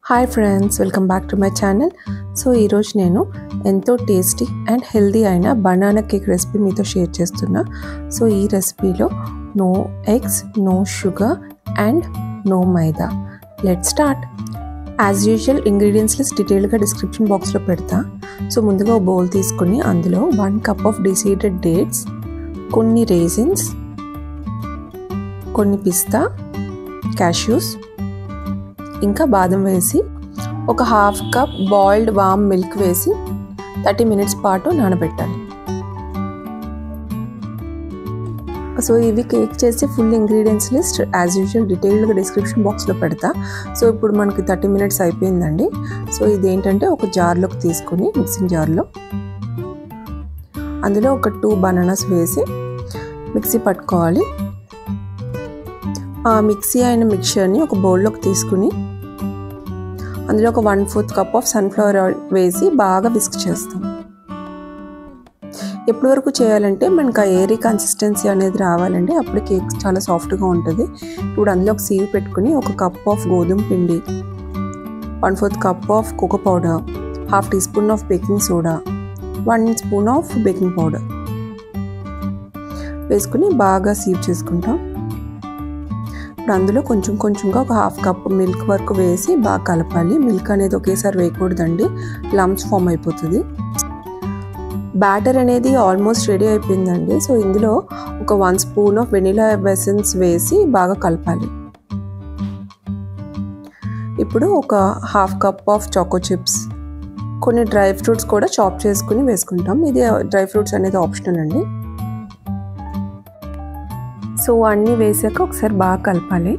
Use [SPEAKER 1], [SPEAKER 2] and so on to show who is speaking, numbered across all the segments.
[SPEAKER 1] Hi friends, welcome back to my channel. So ఈరోజు నేను ఎంతో టేస్టీ అండ్ హెల్దీ అయిన బనానా కేక్ రెసిపీ మీతో షేర్ చేస్తున్నా. సో ఈ రెసిపీలో no eggs, no sugar and no maida. Let start. As usual ingredients list డీటెయిల్గా description బాక్స్లో పెడతా. సో ముందుగా ఒక బౌల్ తీసుకుని అందులో 1 కప్ ఆఫ్ డిసీడెడ్ డేట్స్, కొన్ని రేజిన్స్, కొన్ని పిస్తా, క్యాష్యూస్, ఇంకా బాదం వేసి ఒక half cup boiled warm milk వేసి 30 మినిట్స్ పాటు నానబెట్టాలి. సో ఇవి కేక్ చేసి full ingredients list as usual డీటెయిల్డ్గా డిస్క్రిప్షన్ బాక్స్లో పెడతా. సో ఇప్పుడు మనకి 30 మినిట్స్ అయిపోయిందండి. సో ఇదేంటంటే ఒక జార్లోకి తీసుకుని మిక్సింగ్ జార్లో అందులో ఒక 2 బనానాస్ వేసి మిక్సీ పట్టుకోవాలి. ఆ మిక్సీ అయిన మిక్చర్ని ఒక బౌల్లోకి తీసుకుని అందులో ఒక 1/4 కప్ ఆఫ్ సన్ఫ్లవర్ ఆయిల్ వేసి బాగా విస్క్ చేస్తాం. ఎప్పటి వరకు చేయాలంటే మనకు ఆ ఏరీ కన్సిస్టెన్సీ అనేది రావాలండి, అప్పుడు కేక్ చాలా సాఫ్ట్గా ఉంటుంది. ఇప్పుడు అందులో ఒక సీవ్ పెట్టుకుని ఒక కప్ ఆఫ్ గోధుమ పిండి, 1/4 cup of cocoa powder, half teaspoon of baking soda, 1 spoon of baking powder వేసుకుని బాగా సీవ్ చేసుకుంటాం. ఇప్పుడు అందులో కొంచెం కొంచెంగా ఒక హాఫ్ కప్ మిల్క్ వరకు వేసి బాగా కలపాలి. మిల్క్ అనేది ఒకేసారి వేయకూడదండి, లమ్స్ ఫామ్ అయిపోతుంది. బ్యాటర్ అనేది ఆల్మోస్ట్ రెడీ అయిపోయిందండి. సో ఇందులో ఒక 1 స్పూన్ ఆఫ్ వెనిలా ఎసెన్స్ వేసి బాగా కలపాలి. ఇప్పుడు ఒక half cup of choco chips, కొన్ని డ్రై ఫ్రూట్స్ కూడా చాప్ చేసుకుని వేసుకుంటాం. ఇది డ్రై ఫ్రూట్స్ అనేది ఆప్షనల్ అండి. సో అన్నీ వేసాక ఒకసారి బాగా కలపాలి.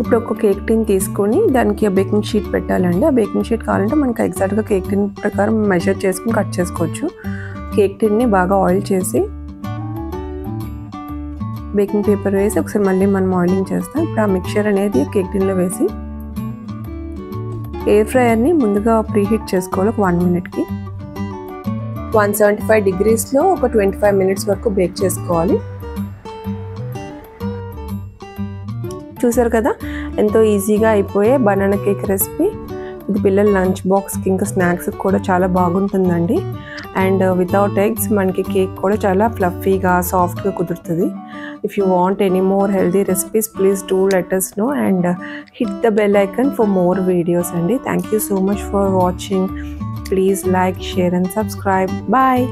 [SPEAKER 1] ఇప్పుడు ఒక కేక్ టిన్ తీసుకొని దానికి బేకింగ్ షీట్ పెట్టాలండి. ఆ బేకింగ్ షీట్ కావాలంటే మనకి ఎగ్జాక్ట్గా కేక్ టిన్ ప్రకారం మెజర్ చేసుకుని కట్ చేసుకోవచ్చు. కేక్ టిన్ని బాగా ఆయిల్ చేసి బేకింగ్ పేపర్ వేసి ఒకసారి మళ్ళీ మనం ఆయిలింగ్ చేస్తాం. ఇప్పుడు ఆ మిక్చర్ అనేది కేక్ టిన్లో వేసి ఎయిర్ ఫ్రైయర్ని ముందుగా ప్రీహీట్ చేసుకోవాలి. ఒక 1 మినిట్కి 175 డిగ్రీస్లో ఒక 25 మినిట్స్ వరకు బేక్ చేసుకోవాలి. చూసారు కదా, ఎంతో ఈజీగా అయిపోయే బనానా కేక్ రెసిపీ. ఇది పిల్లల లంచ్ బాక్స్కి ఇంకా స్నాక్స్కి కూడా చాలా బాగుంటుందండి. అండ్ వితౌట్ ఎగ్స్ మనకి కేక్ కూడా చాలా ఫ్లఫీగా సాఫ్ట్గా కుదురుతుంది. If you want any more healthy recipes please do let us know and hit the bell icon for more videos అండి. Thank you so much for watching. Please like, share and subscribe. Bye.